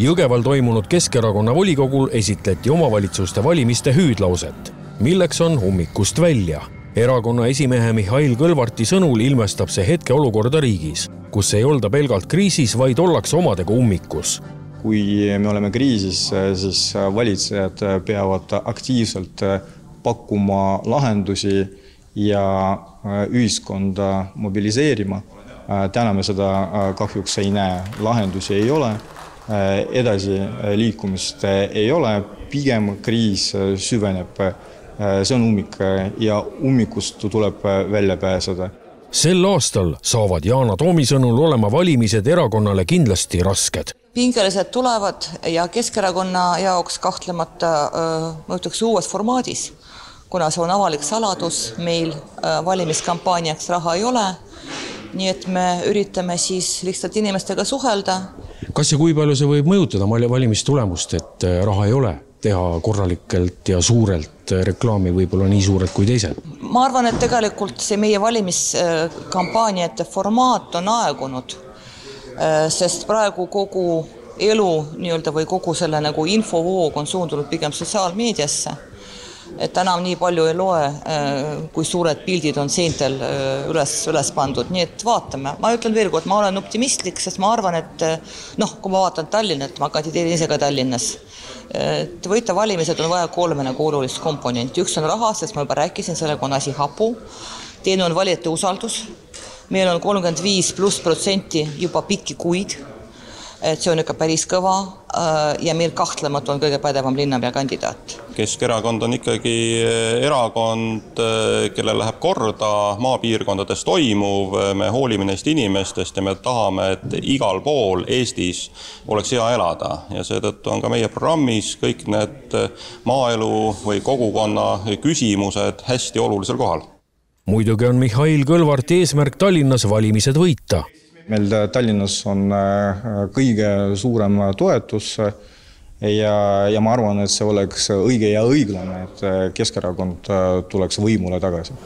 Jõgeval toimunud Keskerakonna volikogul esitleti omavalitsuste valimiste hüüdlauset, milleks on ummikust välja. Erakonna esimehe Mihhail Kõlvarti sõnul ilmestab see hetke olukorda riigis, kus ei olda pelgalt kriisis, vaid ollakse omadega ummikus. Kui me oleme kriisis, siis valitsejad peavad aktiivselt pakkuma lahendusi ja ühiskonda mobiliseerima. Täna me seda kahjuks ei näe. Lahendusi ei ole, edasi liikumist ei ole, pigem kriis süveneb. See on ummik ja ummikust tuleb välja pääseda. Sel aastal saavad Yana Toomi sõnul olema valimised erakonnale kindlasti rasked. Pingelised tulevad ja Keskerakonna jaoks kahtlemata mõjutakse uues formaadis, kuna see on avalik saladus, meil valimiskampaaniaks raha ei ole, nii et me üritame siis lihtsalt inimestega suhelda. Kas ja kui palju see võib mõjutada valimistulemust, et raha ei ole? Teha korralikelt ja suurelt reklaami võib-olla nii suured kui teised? Ma arvan, et tegelikult see meie valimiskampaaniate formaat on aegunud, sest praegu kogu elu või kogu selle nagu infovoog on suundunud pigem sotsiaalmeediasse. Et enam nii palju ei loe, kui suured pildid on seintel üles pandud. Nii et vaatame. Ma ütlen veel kord, ma olen optimistlik, sest ma arvan, et kui ma vaatan Tallinnat, ma kandideerin ise ka Tallinnas. Et võita valimised on vaja 3 olulist komponenti. Üks on raha, sest ma juba rääkisin, sellega on asi hapu. Teine on valijate usaldus. Meil on 35% juba pikki kuid. Et see on ikka päris kõva ja meil kahtlemata on kõige pädevam linnapea kandidaat. Keskerakond on ikkagi erakond, kelle läheb korda maapiirkondades toimuv, me hoolime neist inimestest ja me tahame, et igal pool Eestis oleks hea elada ja seetõttu on ka meie programmis kõik need maaelu või kogukonna küsimused hästi olulisel kohal. Muidugi on Mihhail Kõlvarti eesmärk Tallinnas valimised võita. Meil Tallinnas on kõige suurem toetus ja ma arvan, et see oleks õige ja õiglane, et Keskerakond tuleks võimule tagasi.